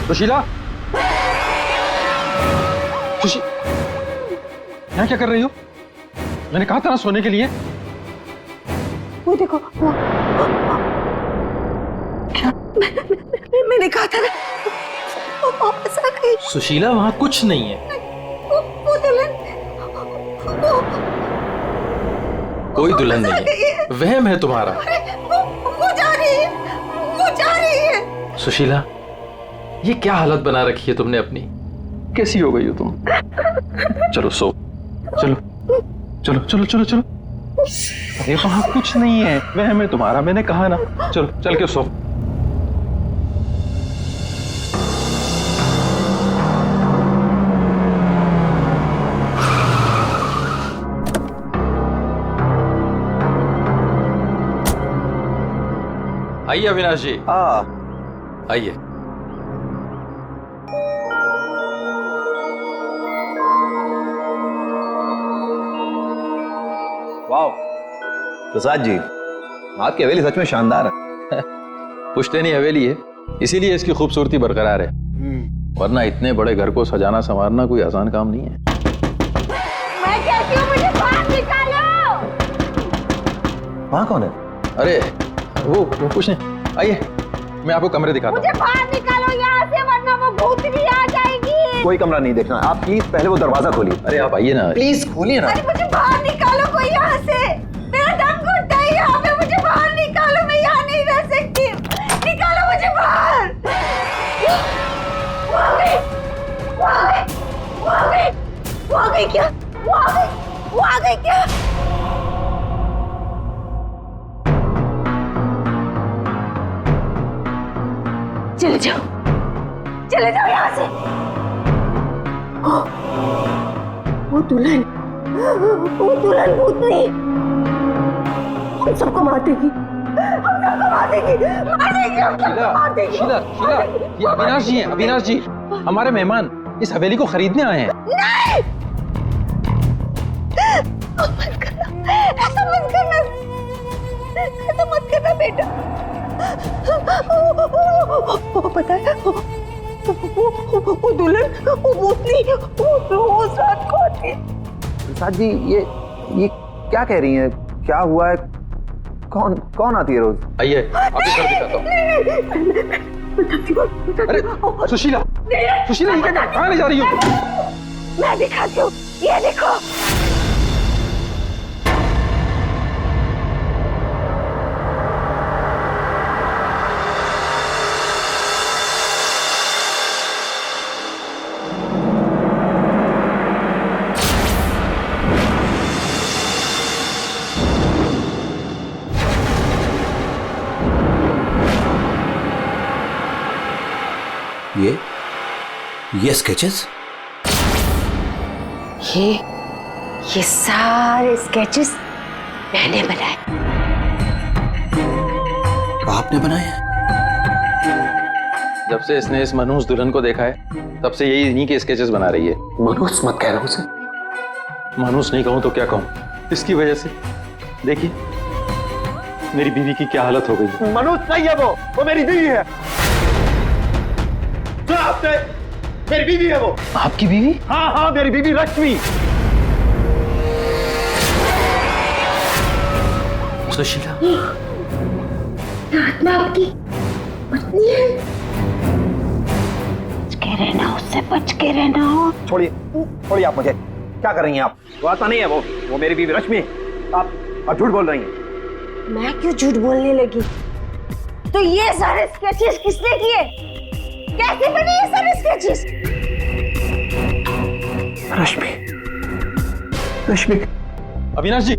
सुशीला, यहाँ क्या कर रही हो? मैंने कहा था ना सोने के लिए। वो देखो, वो क्या? मैंने कहा था ना, वो वापस आ गई। सुशीला, वहां कुछ नहीं है। वो दुल्हन, कोई दुल्हन नहीं है, वहम है तुम्हारा। वो जा रही है, वो जा रही है। सुशीला, ये क्या हालत बना रखी है तुमने अपनी? कैसी हो गई हो तुम? चलो सो, चलो चलो चलो चलो चलो। अरे वहां कुछ नहीं है, वहम है तुम्हारा, मैंने कहा ना। चलो चल के सो। आइए अविनाश जी। आइए। वाह प्रसाद जी, आपकी हवेली सच में शानदार है। पुश्तैनी हवेली है, इसीलिए इसकी खूबसूरती बरकरार है, वरना इतने बड़े घर को सजाना संवारना कोई आसान काम नहीं है। मैं कहती हूँ मुझे बाहर निकालो। वहाँ कौन है? अरे वो कुछ नहीं, आइए मैं आपको कमरे दिखाता हूँ। मुझे बाहर निकालो यहाँ से, वरना वो भूतनी आ जाएगी। कोई कमरा नहीं देखना, आप प्लीज पहले वो दरवाजा खोलिए। अरे आप आइए ना, प्लीज खोलिए ना। अरे मुझे बाहर निकालो कोई यहाँ से, मेरा दम घुटता है यहाँ पे। मुझे बाहर निकालो, मैं यहाँ नहीं रह सकती। निकालो मुझे बाहर। वो आ गई, वो आ गई, वो आ गई, वो आ गई क्या? वो आ गई, वो आ गई क्या? चले जाओ, चले जाओ यहाँ से। वो दुल्हन भूतनी हम सबको मार देगी, हम सबको मार देगी, मार देगी, हम सबको मार देगी। शीला, शीला, ये अविनाश जी हैं, अविनाश जी, हमारे मेहमान इस हवेली को खरीदने आए हैं। नहीं, मत करना, ऐसा मत करना, ऐसा मत करना बेटा। वो पता है, वो दुल्हन, वो भूतनी, वो रोज रात को आती है। प्रसाद जी, ये क्या कह रही हैं? क्या हुआ है? कौन आती है रोज? आइए आपको घर दिखाता हूँ। अरे सुशीला, सुशीला ये क्या, कहाँ ले जा रही हो? मैं दिखाती हूँ, ये देखो। ये स्केचेस? ये सारे स्केचेस मैंने बनाए। आपने बनाए? जब से इसने इस मनहूस दुल्हन को देखा है, तब से यही इन्हीं के स्केचेस बना रही है। मनहूस मत कह रहा हूं उसे। मनहूस नहीं कहूं तो क्या कहूं, इसकी वजह से देखिए मेरी बीवी की क्या हालत हो गई। मनहूस नहीं है वो मेरी बीवी है। सुना आपने? मेरी बीवी है वो। आपकी बीवी? हाँ, मेरी बीवी रश्मि। सुशीला, आत्मा आपकी पत्नी है। बच के रहना, उससे बच के रहना। छोड़िए आप मुझे। क्या कर रही हैं आप? वो आत्मा नहीं है वो मेरी बीवी रश्मि। आप झूठ बोल रही हैं। मैं क्यों झूठ बोलने लगी? तो ये सारे स्केचेस किसने किए? कैसे बने ये सारे स्केचेस? रश्मि। अविनाश जी।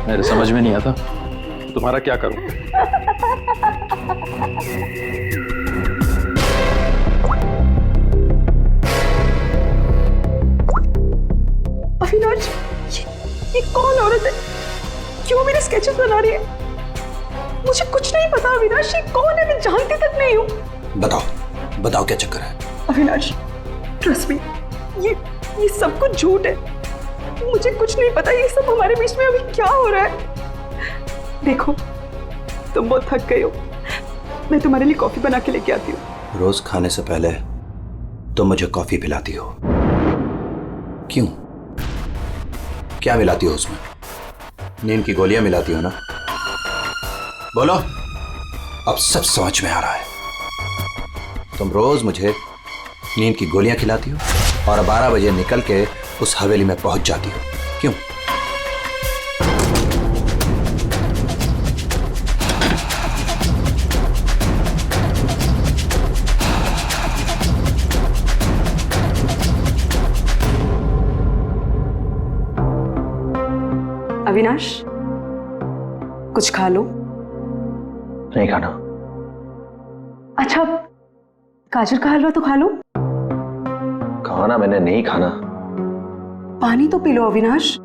मेरे समझ में नहीं आता तुम्हारा क्या करूं। अविनाश, ये कौन औरत है? क्यों मेरे स्केचेस बना रही है? मुझे कुछ नहीं पता अविनाश, ये कौन है? मैं जानती तक नहीं हूँ। बताओ क्या चक्कर है? अविनाश, ट्रस्ट मी, ये सब कुछ झूठ है। मुझे कुछ नहीं पता ये सब हमारे बीच में अभी क्या हो रहा है। देखो तुम बहुत थक गए हो, मैं तुम्हारे लिए कॉफी बना के लेके आती हूँ। रोज खाने से पहले तुम मुझे कॉफी पिलाती हो, क्यों? क्या मिलाती हो उसमें? नींद की गोलियां मिलाती हो ना? बोलो, अब सब समझ में आ रहा है। तुम रोज मुझे नींद की गोलियां खिलाती हो और 12 बजे निकल के उस हवेली में पहुंच जाती हो, क्यों? अविनाश, कुछ खा लो। नहीं खाना। अच्छा, गाजर का हलवा तो खा लो। खाना मैंने नहीं खाना। पानी तो पी लो अविनाश।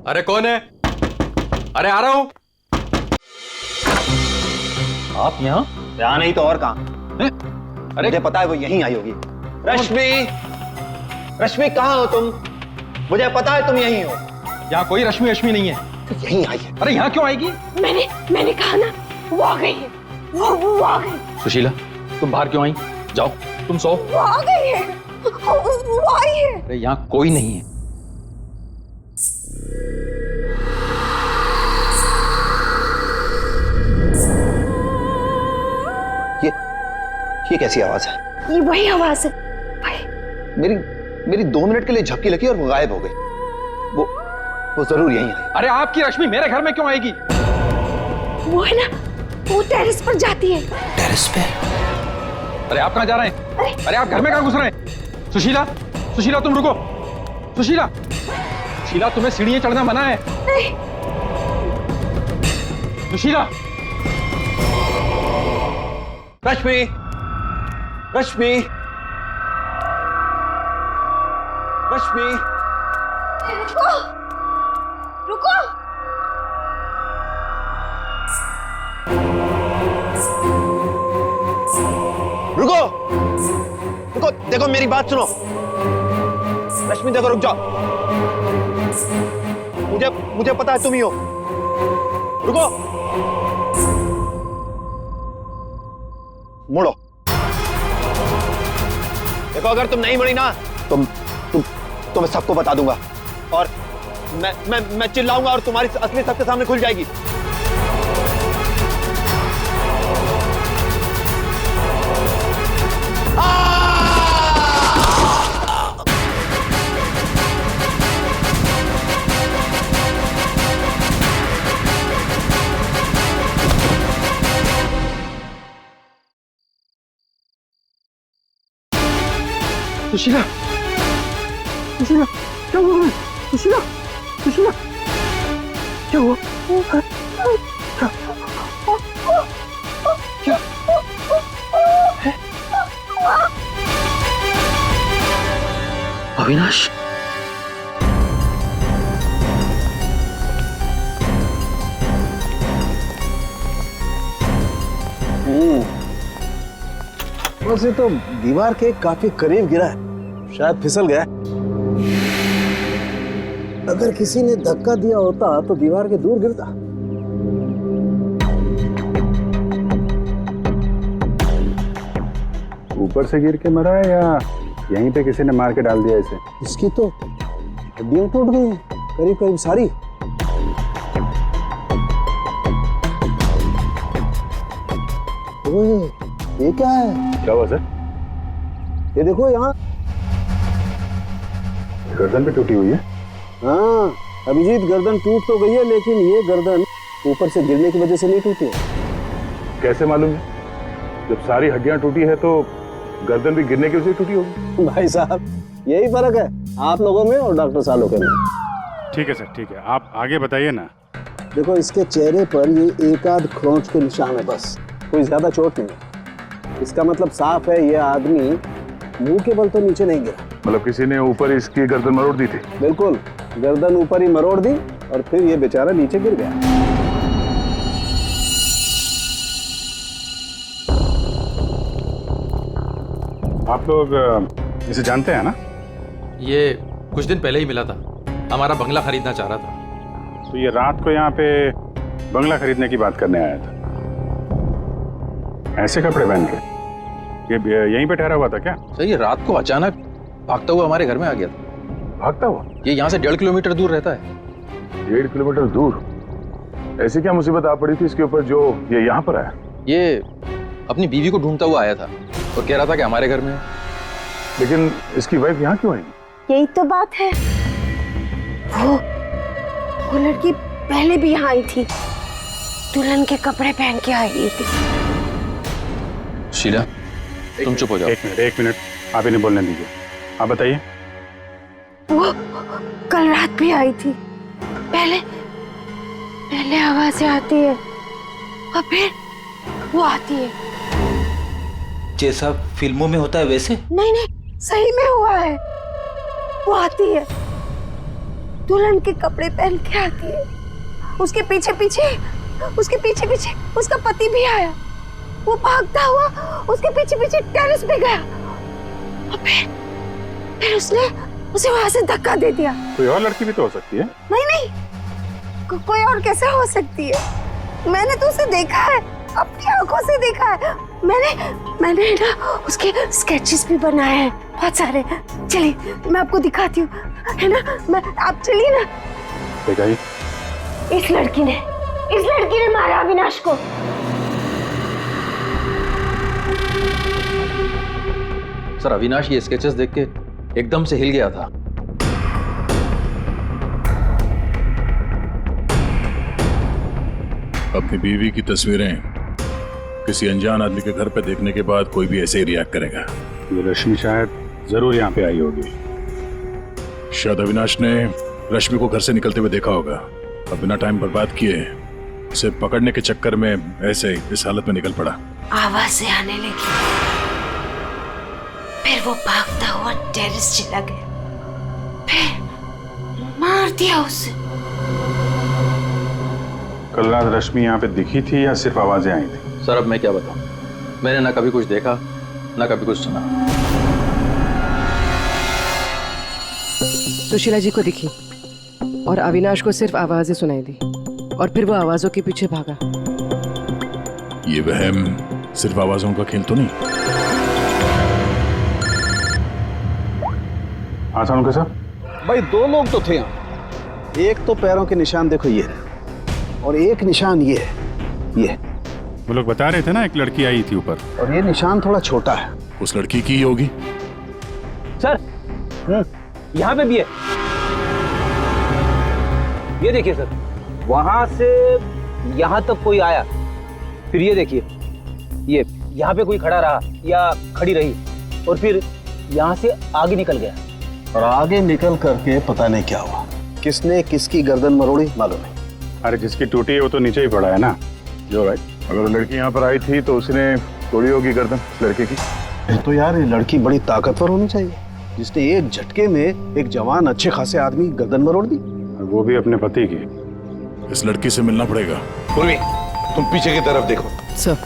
अरे कौन है? अरे आ रहा हूं। आप यहाँ? यहाँ नहीं तो और कहाँ? अरे मुझे पता है वो यहीं आई होगी। रश्मि, रश्मि कहाँ हो तुम? मुझे पता है तुम यहीं हो। यहाँ कोई रश्मि रश्मि नहीं है। तो यहीं आई है। अरे यहाँ क्यों आएगी? मैंने कहा ना, वो आ गई है। वो आ गई। सुशीला, तुम बाहर क्यों आई? जाओ, तुम सो। वो आ गई है। वो आई है। अरे यहाँ कोई नहीं है। ये कैसी आवाज है? ये वही आवाज है। भाई मेरी 2 मिनट के लिए झपकी लगी और वो गायब हो गई। वो जरूर यहीं आई। अरे आपकी रश्मि मेरे घर में क्यों आएगी? वो है ना, वो टेरेस पर जाती है। टेरेस पे? अरे आप कहाँ जा रहे हैं? अरे आप घर में कहाँ घुस रहे हैं? सुशीला, सुशीला तुम रुको। सुशीला, सुशीला तुम्हें सीढ़ियां चढ़ना मना है। नहीं। सुशीला। रश्मि, रश्मि, रश्मि, रुको, रुको। रुको, रुको, देखो मेरी बात सुनो। रश्मि देखो, रुक जाओ। मुझे पता है तुम ही हो। रुको, मुड़ो। देखो अगर तुम नहीं मुड़ी ना तो मैं सबको बता दूंगा और मैं चिल्लाऊंगा और तुम्हारी असली सबके सामने खुल जाएगी। सुशीला, सुशीला, क्या हुआ? सुशीला, सुशीला, क्या हुआ? क्या? अविनाश, वैसे तो दीवार के काफी करीब गिरा है, शायद फिसल गया। अगर किसी ने धक्का दिया होता तो दीवार के दूर गिरता। ऊपर से गिर के मरा है या यहीं पे किसी ने मार के डाल दिया इसे? इसकी तो हड्डियां टूट गई हैं, करीब करीब सारी। ओए, ये क्या है? क्या हुआ सर? ये देखो यहाँ। गर्दन पे टूटी हुई है। हाँ अभिजीत, गर्दन टूट तो गई है लेकिन ये गर्दन ऊपर से गिरने की वजह से नहीं टूटी है। कैसे मालूम है? जब सारी हड्डियां टूटी है तो गर्दन भी गिरने की वजह से टूटी होगी। भाई साहब, यही फर्क है आप लोगों में और डॉक्टर सालों के में। ठीक है सर, ठीक है, आप आगे बताइए ना। देखो इसके चेहरे पर ये एक आध खरोंच के निशान है, बस कोई ज्यादा चोट नहीं है। इसका मतलब साफ है ये आदमी मुंह के बल तो नीचे नहीं गिरा। मतलब किसी ने ऊपर इसकी गर्दन मरोड़ दी थी? बिल्कुल, गर्दन ऊपर ही मरोड़ दी और फिर ये बेचारा नीचे गिर गया। आप लोग इसे जानते हैं ना? ये कुछ दिन पहले ही मिला था, हमारा बंगला खरीदना चाह रहा था। तो ये रात को यहाँ पे बंगला खरीदने की बात करने आया था। ऐसे कपड़े पहन के ये यहीं पे ठहरा हुआ था क्या? सर ये रात को अचानक भागता हुआ हमारे घर में आ गया था। भागता हुआ? ये यहाँ से 1.5 किलोमीटर दूर रहता है। 1.5 किलोमीटर दूर? ऐसी क्या मुसीबत आ पड़ी थी इसके ऊपर जो ये यहाँ पर आया? ये अपनी बीवी को ढूंढता हुआ आया था और कह रहा था कि हमारे घर में है। लेकिन इसकी वाइफ यहाँ क्यों आएगी? यही तो बात है। वो लड़की पहले भी यहाँ आई थी, दुल्हन के कपड़े पहन के आई थी। शीला तुम चुप हो जाओ। एक मिनट, आप इन्हें बोलने दीजिए। आप बताइए। वो कल रात भी आई थी। पहले आवाजें आती है और फिर वो आती है। जैसा फिल्मों में होता है वैसे? नहीं, सही में हुआ है। वो आती है, दुल्हन के कपड़े पहन के आती है। उसके पीछे पीछे उसका पति भी आया। वो भागता हुआ उसके पीछे पीछे टेरेस पे गया और फिर उसने उसे वहां से धक्का दे दिया। कोई और लड़की भी तो हो सकती है। नहीं, कोई और कैसे हो सकती है? मैंने तो उसे देखा है, अपनी आंखों से देखा है। मैंने ना उसके स्केचेस भी बनाए हैं बहुत सारे। चलिए मैं आपको दिखाती हूँ, है ना? आप चलिए ना। दिखाइए। इस लड़की ने मारा अविनाश को। सर अविनाश ये स्केचेस देख के एकदम से हिल गया था। अपनी बीवी की तस्वीरें किसी अनजान आदमी के घर पे देखने के बाद कोई भी ऐसे ही रिएक्ट करेगा। ये रश्मि शायद जरूर यहाँ पे आई होगी। शायद अविनाश ने रश्मि को घर से निकलते हुए देखा होगा और बिना टाइम बर्बाद किए उसे पकड़ने के चक्कर में ऐसे इस हालत में निकल पड़ा। आवाजें आने लगी, फिर वो भागता हुआ टेरेस चला गया, फिर मार दिया उसे। कल रात रश्मि यहाँ पे दिखी थी या सिर्फ आवाजें आई थी? सर अब मैं क्या बताऊं, मैंने ना कभी कुछ देखा ना कभी कुछ सुना। सुशीला जी को दिखी और अविनाश को सिर्फ आवाजें सुनाई दी और फिर वो आवाजों के पीछे भागा। ये वहम सिर्फ आवाजों का खेल तो नहीं? हाँ सानुका साहब। भाई 2 लोग तो थे यहाँ। एक तो पैरों के निशान देखो ये है और एक निशान ये है, ये। वो लोग बता रहे थे ना एक लड़की आई थी ऊपर, और ये निशान थोड़ा छोटा है। उस लड़की की ही होगी। सर यहाँ पे भी है, ये देखिए सर, वहां से यहाँ तक कोई आया, फिर ये देखिए, ये यहाँ पे कोई खड़ा रहा या खड़ी रही और फिर यहाँ से आगे निकल गया। और आगे निकल करके पता नहीं क्या हुआ, किसने किसकी गर्दन मरोड़ी मालूम नहीं। अरे जिसकी टूटी है वो तो नीचे ही पड़ा है ना। जो राइट, अगर लड़की यहाँ पर आई थी तो उसने तोड़ी होगी गर्दन लड़के की। तो यार ये लड़की बड़ी ताकतवर होनी चाहिए जिसने एक झटके में एक जवान अच्छे खासे आदमी गर्दन मरोड़ दी, वो भी अपने पति की। इस लड़की से मिलना पड़ेगा। पूर्वी, तुम पीछे की तरफ देखो। सर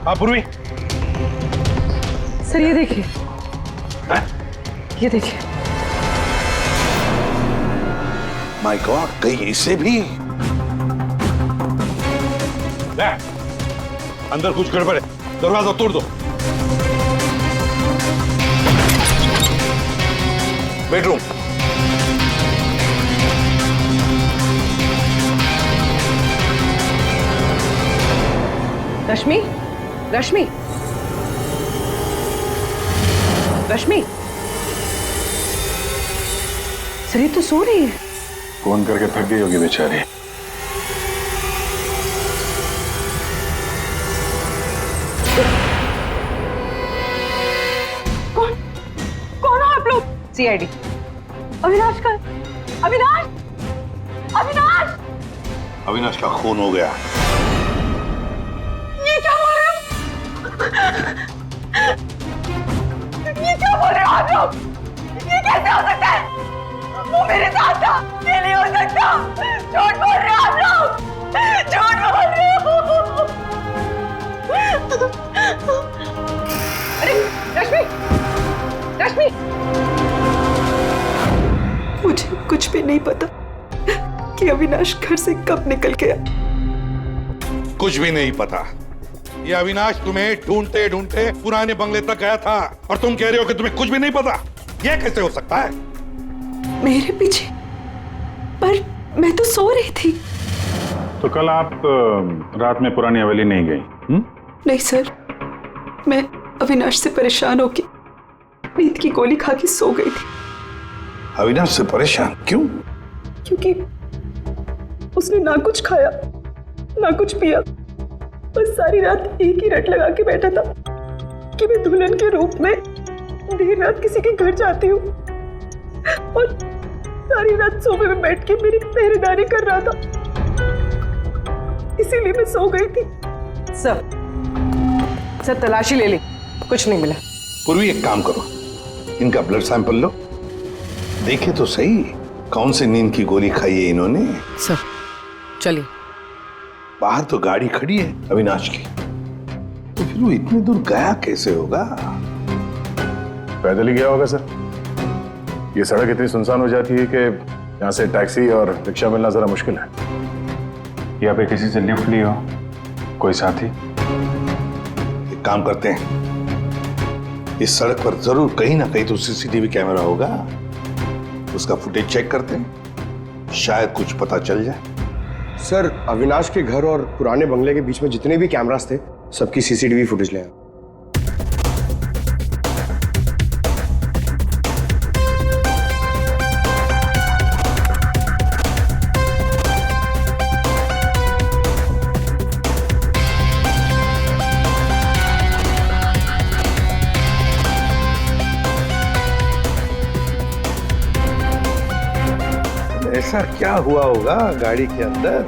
हाँ पूर्वी, सर ये देखिए, ये देखिए। माय गॉड, कहीं इसे भी? ले, अंदर कुछ गड़बड़ है, दरवाजा तोड़ दो। बेडरूम, रश्मि, रश्मि, रश्मि, सर ये तो सो रही है। फोन करके थक गई होगी बेचारी। कौन हो आप लोग? सीआईडी। अविनाश का, अविनाश, अविनाश, अविनाश का खून हो गया। ये क्या बोल रहे हो? ये क्या बोल रहे हो आप लोग? ये कैसे हो सकता है? वो मेरे साथ था, ये नहीं हो सकता। झूठ बोल रहे हो आप लोग, झूठ बोल रहे हो। अरे रश्मि, रश्मि, मुझे कुछ भी नहीं पता कि अविनाश घर से कब निकल गया। कुछ भी नहीं पता। ये अविनाश तुम्हें ढूंढते ढूंढते पुराने बंगले तक गया था और तुम कह रहे हो कि तुम्हें कुछ भी नहीं पता। ये कैसे हो सकता है? मेरे पीछे? पर मैं तो सो रही थी। तो कल आप रात में पुरानी हवेली नहीं गई? नहीं सर, मैं अविनाश से परेशान होके नींद की गोली खा के सो गई थी। अविनाश से परेशान क्यों? क्योंकि उसने ना कुछ खाया ना कुछ पिया, बस सारी रात एक ही रट लगा के बैठा था कि मैं दुल्हन के रूप में देर रात किसी के घर जाती हूँ, और सारी रात सोफे में बैठ के मेरी पहरेदारी कर रहा था। इसीलिए मैं सो गई थी। सर तलाशी ले ली, कुछ नहीं मिला। पूर्वी एक काम करो, इनका ब्लड सैंपल लो, देखे तो सही कौन सी नींद की गोली खाई है इन्होंने। सर चलिए। बाहर तो गाड़ी खड़ी है अविनाश की, तो फिर वो इतनी दूर गया कैसे होगा? पैदल ही गया होगा सर। ये सड़क इतनी सुनसान हो जाती है कि यहाँ से टैक्सी और रिक्शा मिलना जरा मुश्किल है। या फिर किसी से लिफ्ट ली हो, कोई साथी। एक काम करते हैं, इस सड़क पर जरूर कहीं ना कहीं तो सीसीटीवी कैमरा होगा, उसका फुटेज चेक करते हैं, शायद कुछ पता चल जाए। सर, अविनाश के घर और पुराने बंगले के बीच में जितने भी कैमरास थे, सबकी सीसीटीवी फुटेज ले आए। ऐसा क्या हुआ होगा गाड़ी के अंदर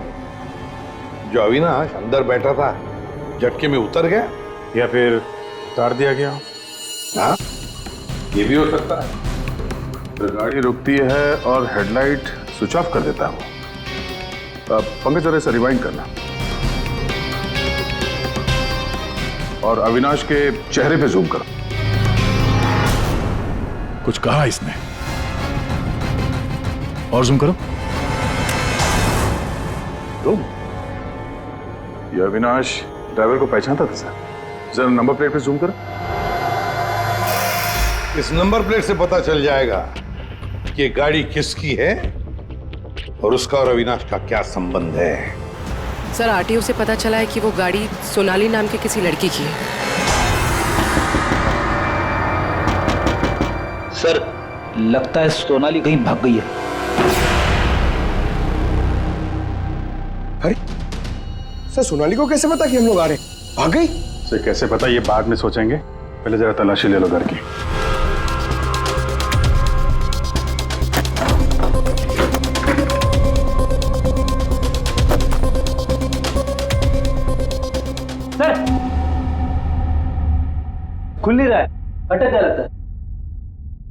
जो अविनाश अंदर बैठा था झटके में उतर गया, या फिर उतार दिया गया। हाँ, ये भी हो सकता है। तो गाड़ी रुकती है और हेडलाइट स्विच ऑफ कर देता है वो। पंकज जरा से रिवाइंड करना और अविनाश के चेहरे पे जूम करो। कुछ कहा इसने? और जूम करो। तुम ये अविनाश ड्राइवर को पहचानता था सर? जरा नंबर प्लेट पे जूम करो। इस नंबर प्लेट से पता चल जाएगा कि गाड़ी किसकी है और उसका और अविनाश का क्या संबंध है। सर आरटीओ से पता चला है कि वो गाड़ी सोनाली नाम के किसी लड़की की है। सर लगता है सोनाली कहीं भाग गई है। अरे सर, सोनाली को कैसे पता कि हम लोग आ रहे हैं? भाग गई? सर कैसे पता, ये बाद में सोचेंगे, पहले जरा तलाशी ले लो घर की। सर खुल नहीं रहा है, अटक क्या लगता है?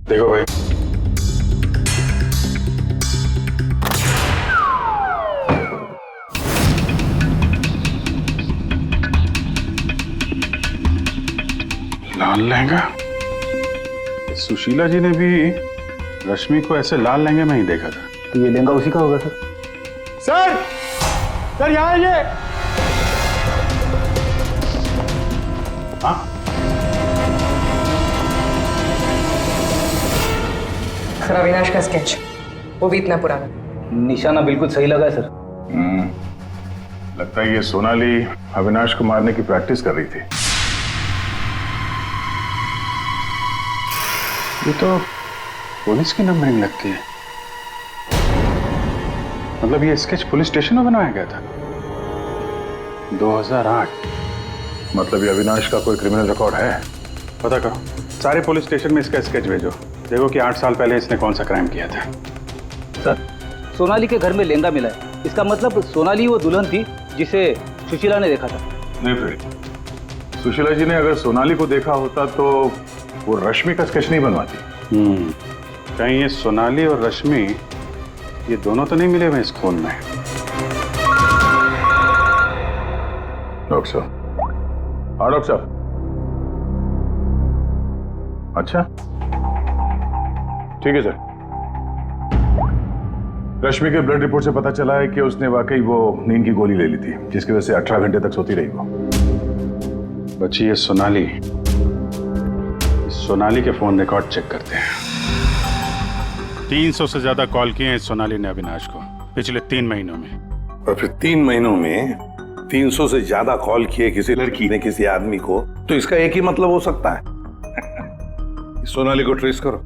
देखो भाई, लाल लहंगा? सुशीला जी ने भी रश्मि को ऐसे लाल लहंगे में ही देखा था। तो ये लहंगा उसी का होगा सर। सर, सर यहाँ आइए। हाँ, सर अविनाश का स्केच, वो भी इतना पुराना। निशाना बिल्कुल सही लगा है सर। लगता है ये सोनाली अविनाश को मारने की प्रैक्टिस कर रही थी। ये तो पुलिस की नंबरिंग लगती है। मतलब ये स्केच पुलिस स्टेशन में बनाया गया था 2008। मतलब ये अविनाश का कोई क्रिमिनल रिकॉर्ड है? पता करो, सारे पुलिस स्टेशन में इसका स्केच भेजो, देखो कि 8 साल पहले इसने कौन सा क्राइम किया था। सर, सोनाली के घर में लहंगा मिला है, इसका मतलब सोनाली वो दुल्हन थी जिसे सुशीला ने देखा था। नहीं, फिर सुशीला जी ने अगर सोनाली को देखा होता तो वो रश्मि का स्केच नहीं बनवाती। कहीं ये सोनाली और रश्मि ये दोनों तो नहीं मिले हुए इस खून में? डॉक्टर साहब। हाँ डॉक्टर साहब। अच्छा ठीक है सर। रश्मि के ब्लड रिपोर्ट से पता चला है कि उसने वाकई वो नींद की गोली ले ली थी, जिसकी वजह से 18 घंटे तक सोती रही वो। बच्ची ये सोनाली के फोन रिकॉर्ड चेक करते हैं। 300 से ज्यादा कॉल किए हैं सोनाली ने अविनाश को पिछले 3 महीनों में। और फिर 3 महीनों में 300 से ज्यादा कॉल किए किसी लड़की ने किसी आदमी को, तो इसका एक ही मतलब हो सकता है सोनाली को ट्रेस करो।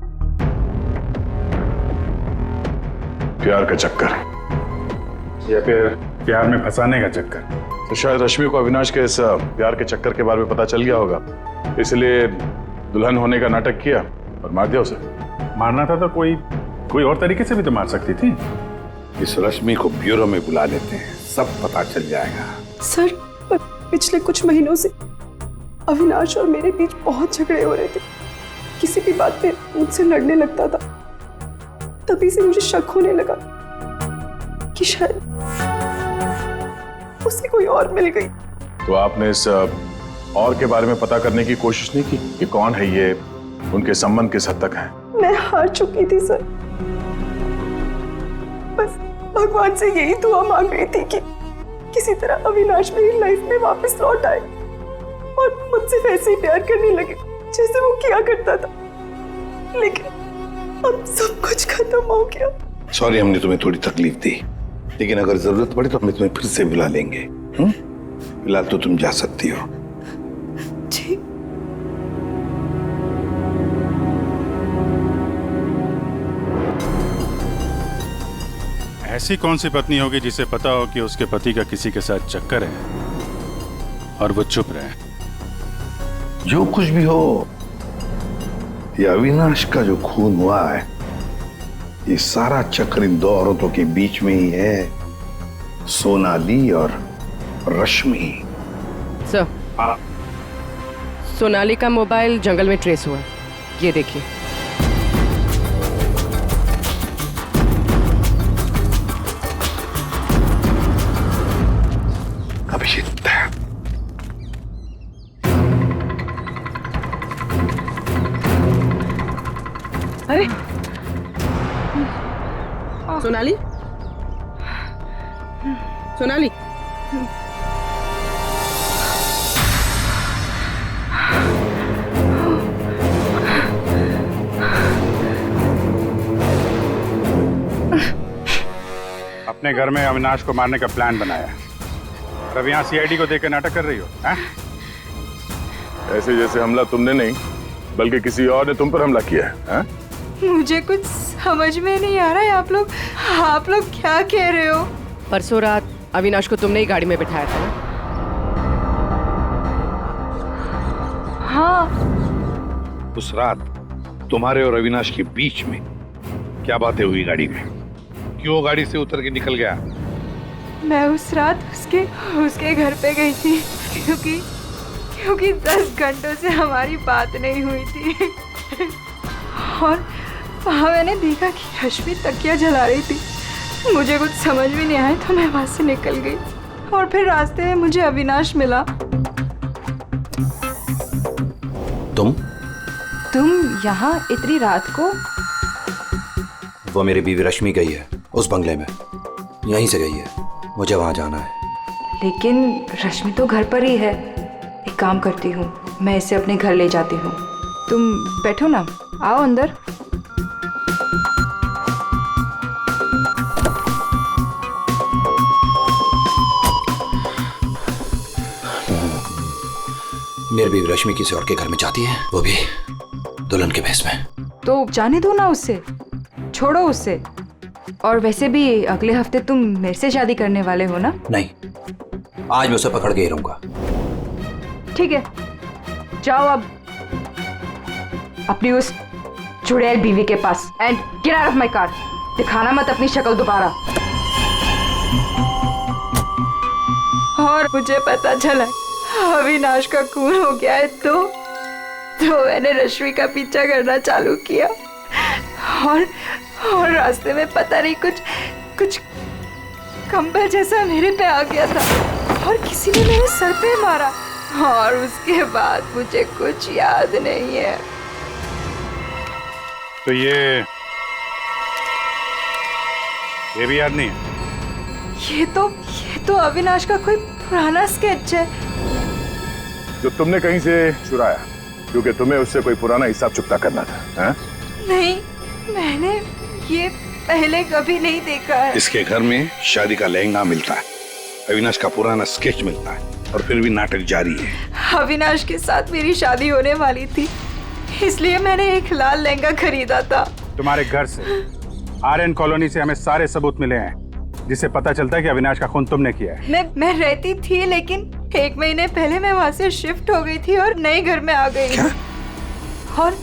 प्यार का चक्कर या फिर प्यार में फंसाने का चक्कर। तो शायद रश्मि को अविनाश के इस प्यार के चक्कर के बारे में पता चल गया होगा, इसलिए दुल्हन होने का नाटक किया और मार दिया उसे। मारना था तो कोई और तरीके से भी तो मार सकती थी। इस रश्मि को ब्यूरो में बुला लेते हैं, सब पता चल जाएगा। सर, पर पिछले कुछ महीनों से अविनाश और मेरे बीच बहुत झगड़े हो रहे थे। किसी भी बात पे मुझसे लड़ने लगता था। तभी से मुझे शक होने लगा कि शायद उसे कोई और मिल गई। तो आपने इस और के बारे में पता करने की कोशिश नहीं की कि कौन है ये, उनके संबंध किस हद तक है? मैं हार चुकी थी सर। बस भगवान से यही दुआ मांग रही थी कि किसी तरह अविनाश मेरी लाइफ में वापस लौट आए और मुझसे वैसे ही प्यार करने लगे जैसे वो किया करता था। लेकिन अब सब कुछ खत्म हो गया। सॉरी, हमने तुम्हें थोड़ी तकलीफ दी, लेकिन अगर जरूरत पड़े तो हम तुम्हें फिर से बुला लेंगे। फिलहाल तो तुम जा सकती हो। जी। ऐसी कौन सी पत्नी होगी जिसे पता हो कि उसके पति का किसी के साथ चक्कर है और वो चुप रहे? जो कुछ भी हो, ये अविनाश का जो खून हुआ है, ये सारा चक्कर इन 2 औरतों के बीच में ही है, सोनाली और रश्मि। सर, सोनाली का मोबाइल जंगल में ट्रेस हुआ, ये देखिए। अभिषेक, अरे सोनाली, सोनाली, अपने घर में अविनाश को मारने का प्लान बनाया और अब यहाँ सीआईडी को देकर नाटक कर रही हो? ऐसे जैसे हमला तुमने नहीं बल्कि किसी और ने तुम पर हमला किया है। मुझे कुछ समझ में नहीं आ रहा है। आप लोग क्या कह रहे हो? परसों रात अविनाश को तुमने ही गाड़ी में बिठाया था ना? हाँ। उस रात तुम्हारे और अविनाश के बीच में क्या बातें हुई गाड़ी में? क्यों गाड़ी से उतर के निकल गया? मैं उस रात उसके घर पे गई थी क्योंकि 10 घंटों से हमारी बात नहीं हुई थी और वहाँ मैंने देखा कि रश्मि तकिया जला रही थी। मुझे कुछ समझ में नहीं आया तो मैं वहाँ से निकल गई और फिर रास्ते में मुझे अविनाश मिला। तुम यहाँ इतनी रात को? वो मेरी बीवी रश्मि गई है उस बंगले में, यहीं से गई है, मुझे वहां जाना है। लेकिन रश्मि तो घर पर ही है। एक काम करती हूँ, मैं इसे अपने घर ले जाती हूँ। तुम बैठो ना, आओ अंदर। मेरी बीवी रश्मि किसी और के घर में जाती है, वो भी दुल्हन के भेष में। तो जाने दो ना उससे, छोड़ो उससे। और वैसे भी अगले हफ्ते तुम मेरे से शादी करने वाले हो ना? नहीं, आज मैं उसे पकड़ के ही रहूंगा। ठीक है, जाओ अब अपनी उस चुड़ैल बीवी के पास and get out of my car. दिखाना मत अपनी शक्ल दोबारा। और मुझे पता चला अविनाश का खून हो गया है तो मैंने रश्मि का पीछा करना चालू किया और रास्ते में पता नहीं कुछ कंबल जैसा मेरे पे आ गया था और किसी ने मेरे सर पे मारा और उसके बाद मुझे कुछ याद नहीं है। तो ये भी याद नहीं है? ये तो अविनाश का कोई पुराना स्केच है जो तुमने कहीं से चुराया, क्योंकि तुम्हें उससे कोई पुराना हिसाब चुकता करना था, हैं? नहीं, मैंने ये पहले कभी नहीं देखा है। इसके घर में शादी का लहंगा मिलता है, अविनाश का पुराना स्केच मिलता है, और फिर भी नाटक जारी है। अविनाश के साथ मेरी शादी होने वाली थी, इसलिए मैंने एक लाल लहंगा खरीदा था। तुम्हारे घर से आर्यन कॉलोनी से हमें सारे सबूत मिले हैं जिससे पता चलता है कि अविनाश का खून तुमने किया है। मैं रहती थी, लेकिन 1 महीने पहले मैं वहाँ से शिफ्ट हो गई थी और नए घर में आ गई। और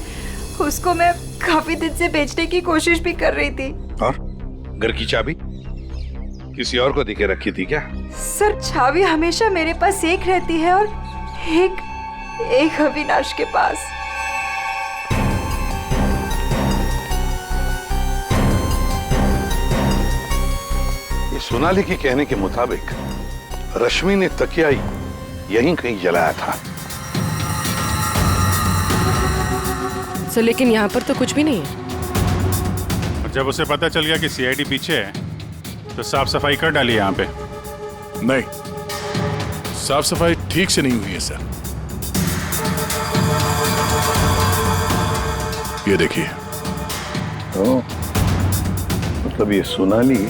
उसको मैं काफी दिन से बेचने की कोशिश भी कर रही थी। और घर की चाबी किसी और को देके रखी थी क्या? सर, चाबी हमेशा मेरे पास एक रहती है और एक अविनाश के पास। ये सोनाली के कहने के मुताबिक रश्मि ने तकिया यहीं कहीं जलाया था। सर, लेकिन यहाँ पर तो कुछ भी नहीं है। जब उसे पता चल गया कि सीआईडी पीछे है तो साफ सफाई कर डाली यहाँ पे। नहीं, साफ सफाई ठीक से नहीं हुई है सर। ये देखिए। मतलब ये सोनाली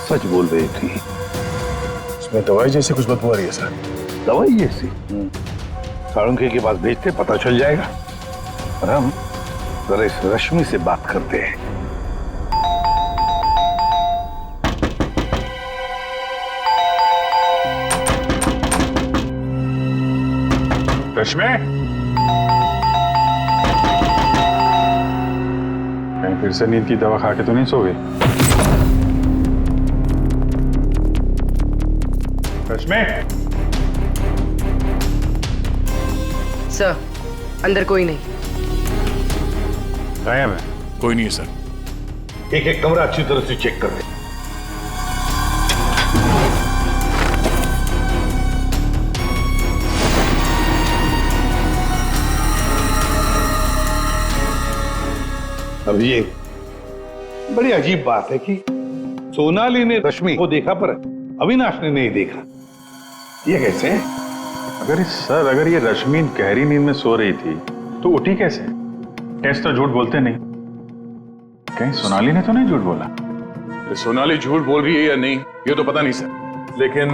सच बोल रही थी। इसमें दवाई जैसी कुछ बदबू आ रही है सर। दवाई जैसी? साळुंखे के पास भेजते, पता चल जाएगा। और हम जरा इस रश्मि से बात करते हैं। रश्मि, कहीं फिर से नींद की दवा खा के तो नहीं सो गई? रश्मि। सर, अंदर कोई नहीं। गायब है? कोई नहीं है सर। एक एक कमरा अच्छी तरह से चेक कर ले। अब ये बड़ी अजीब बात है कि सोनाली ने रश्मि को देखा पर अविनाश ने नहीं देखा। ये कैसे? अगर ये रश्मि गहरी नींद में सो रही थी तो उठी कैसे? टेस्ट तो झूठ बोलते नहीं। कहीं सोनाली ने तो नहीं झूठ बोला? सोनाली झूठ बोल रही है या नहीं ये तो पता नहीं सर, लेकिन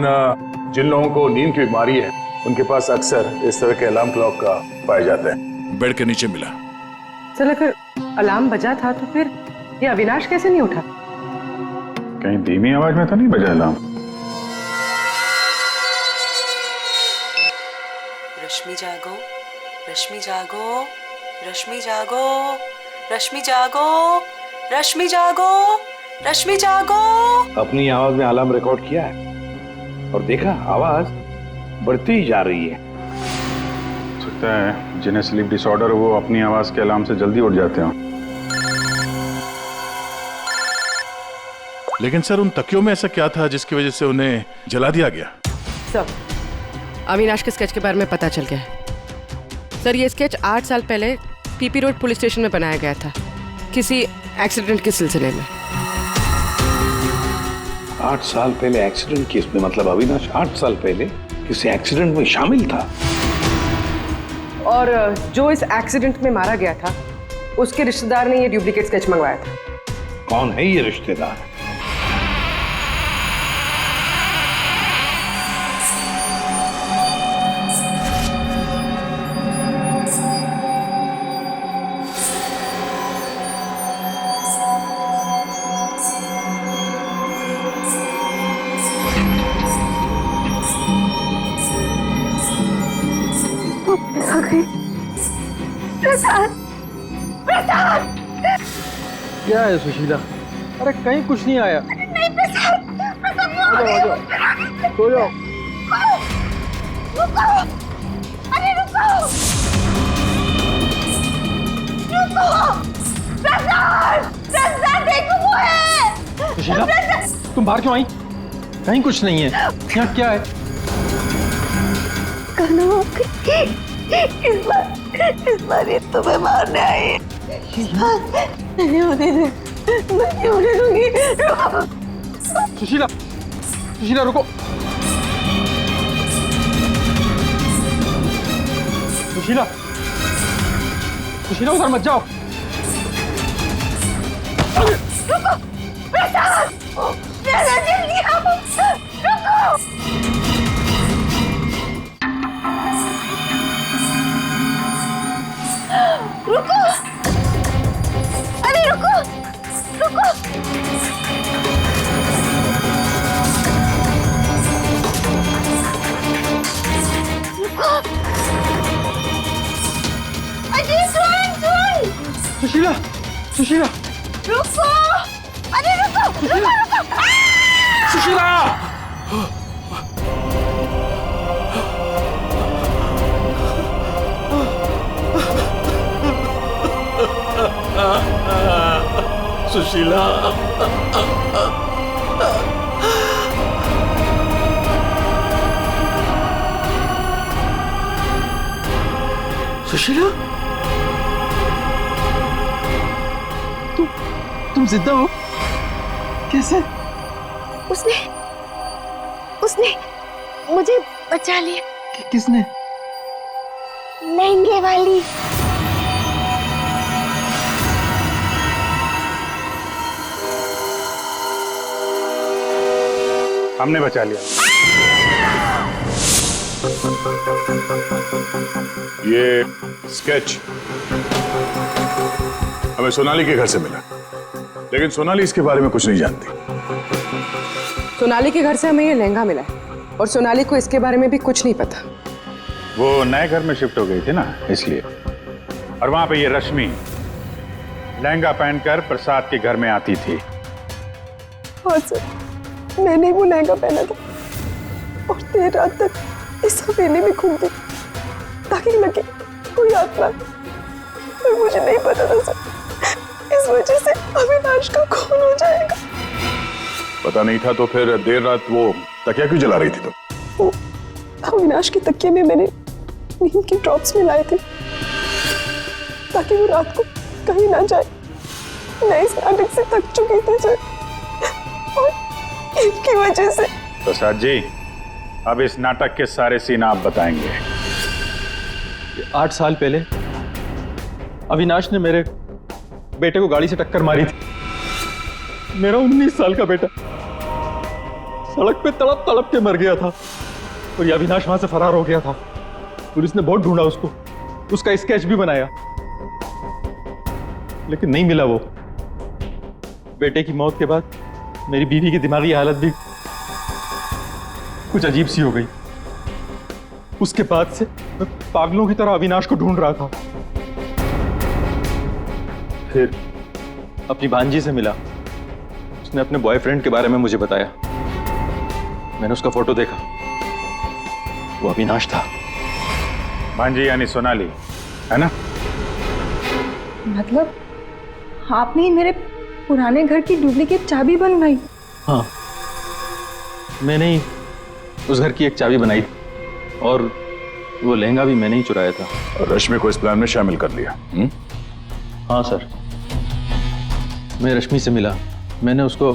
जिन लोगों को नींद की बीमारी है उनके पास अक्सर इस तरह के अलार्म क्लॉक का पाए जाते हैं। बेड के नीचे मिला। सर, अगर अलार्म बजा था तो फिर ये अविनाश कैसे नहीं उठा? कहीं धीमी आवाज में तो नहीं बजा अलार्म? रश्मि जागो, रश्मि जागो, रश्मि जागो, रश्मि जागो, रश्मि जागो, रश्मि जागो। अपनी आवाज में अलार्म रिकॉर्ड किया है और देखा आवाज बढ़ती ही जा रही है। सकता है जिन्हें स्लीप डिसऑर्डर वो अपनी आवाज के अलार्म से जल्दी उठ जाते हो। लेकिन सर, उन तकियों में ऐसा क्या था जिसकी वजह से उन्हें जला दिया गया? सर, अविनाश के स्केच के बारे में पता चल गया है। सर ये स्केच 8 साल पहले पीपी रोड पुलिस स्टेशन में बनाया गया था, किसी एक्सीडेंट के सिलसिले में। 8 साल पहले एक्सीडेंट केस में, मतलब अविनाश 8 साल पहले किसी एक्सीडेंट में शामिल था। और जो इस एक्सीडेंट में मारा गया था उसके रिश्तेदार ने ये डुप्लीकेट स्केच मंगवाया था। कौन है ये रिश्तेदार? प्रसाद, प्रसाद, क्या है सुशीला? अरे कहीं कुछ नहीं आया। नहीं प्रसाद, प्रसाद आ जाओ, सो जाओ। रुको, अरे रुको, रुको, प्रसाद, प्रसाद देखो वो है। सुशीला, तुम बाहर क्यों आई? कहीं कुछ नहीं है। यहाँ क्या है? इस बार ये तुम्हें मारने आई है। नहीं होने दे, नहीं होने दूंगी। रुको। सुशीला, सुशीला रुको। सुशीला, सुशीला उधर मत जाओ। रुको, प्रसाद, प्रसाद जल्दी आओ। रुको। रुको, अरे रुको, रुको। रुको, अजय सुन, सुन। सुशीला, सुशीला, रुको, अरे रुको, रुको, रुको। सुशीला! सुशीला, सुशीला, तुम जिंदा हो? कैसे? उसने मुझे बचा लिया। किसने? लहंगे वाली। हमने बचा लिया। ये स्केच हमें सोनाली के घर से मिला, लेकिन सोनाली इसके बारे में कुछ नहीं जानती। सोनाली के घर से हमें ये लहंगा मिला है और सोनाली को इसके बारे में भी कुछ नहीं पता। वो नए घर में शिफ्ट हो गई थी ना, इसलिए। और वहां पे ये रश्मि लहंगा पहनकर प्रसाद के घर में आती थी। हाँ सर, मैंने वो लहंगा पहना था और देर रात तक इस हवेली में घूमती ताकि लगे कोई आत्मा, पर मुझे नहीं पता था सर, इस वजह से अविनाश का खून हो जाएगा। पता नहीं था तो फिर देर रात वो तकिया क्यों जला रही थी तुम? वो अविनाश के तकिए में मैंने नींद के ड्रॉप्स मिलाए थे ताकि वो रात को कहीं ना जाए। मैं इस नाटक से थक चुकी थी सर, और इनकी वजह से। प्रसाद जी, अब इस नाटक के सारे सीन आप बताएंगे। 8 साल पहले अविनाश ने मेरे बेटे को गाड़ी से टक्कर मारी थी। मेरा 19 साल का बेटा सड़क पे तड़प तड़प के मर गया था और ये अविनाश वहां से फरार हो गया था। पुलिस ने बहुत ढूंढा उसको, उसका स्केच भी बनाया, लेकिन नहीं मिला वो। बेटे की मौत के बाद मेरी बीवी की दिमागी हालत भी कुछ अजीब सी हो गई। उसके बाद से मैं पागलों की तरह अविनाश को ढूंढ रहा था। फिर अपनी भांजी से मिला, उसने अपने बॉयफ्रेंड के बारे में मुझे बताया। मैंने उसका फोटो देखा, वो अविनाश था। भांजी यानी सोनाली, है ना? मतलब आपने ही मेरे पुराने घर की डुप्लीकेट चाबी बनवाई? हाँ, मैंने ही उस घर की एक चाबी बनाई थी और वो लहंगा भी मैंने ही चुराया था। और रश्मि को इस प्लान में शामिल कर लिया। हाँ सर, मैं रश्मि से मिला, मैंने उसको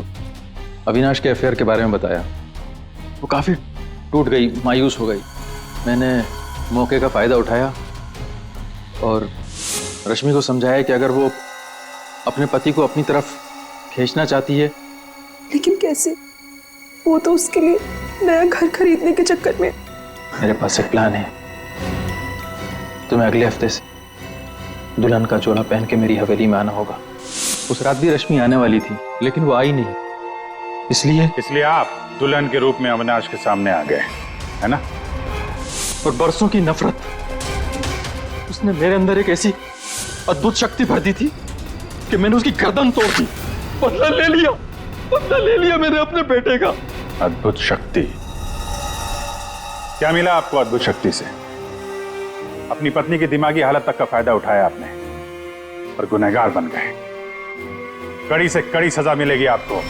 अविनाश के अफेयर के बारे में बताया। वो काफ़ी टूट गई, मायूस हो गई। मैंने मौके का फ़ायदा उठाया और रश्मि को समझाया कि अगर वो अपने पति को अपनी तरफ खींचना चाहती है। लेकिन कैसे? वो तो उसके लिए नया घर खरीदने के चक्कर में। मेरे पास एक प्लान है। तुम्हें अगले हफ्ते से दुल्हन का जोड़ा पहन के मेरी हवेली में आना होगा। उस रात भी रश्मि आने वाली थी, लेकिन वो आई नहीं। इसलिए आप दुल्हन के रूप में अविनाश के सामने आ गए, है ना? और बरसों की नफरत, उसने मेरे अंदर एक ऐसी अद्भुत शक्ति भर दी थी कि मैंने उसकी गर्दन तोड़ दी। बदला ले लिया मैंने अपने बेटे का। अद्भुत शक्ति? क्या मिला आपको अद्भुत शक्ति से? अपनी पत्नी की दिमागी हालत तक का फायदा उठाया आपने और गुनहगार बन गए। कड़ी से कड़ी सजा मिलेगी आपको।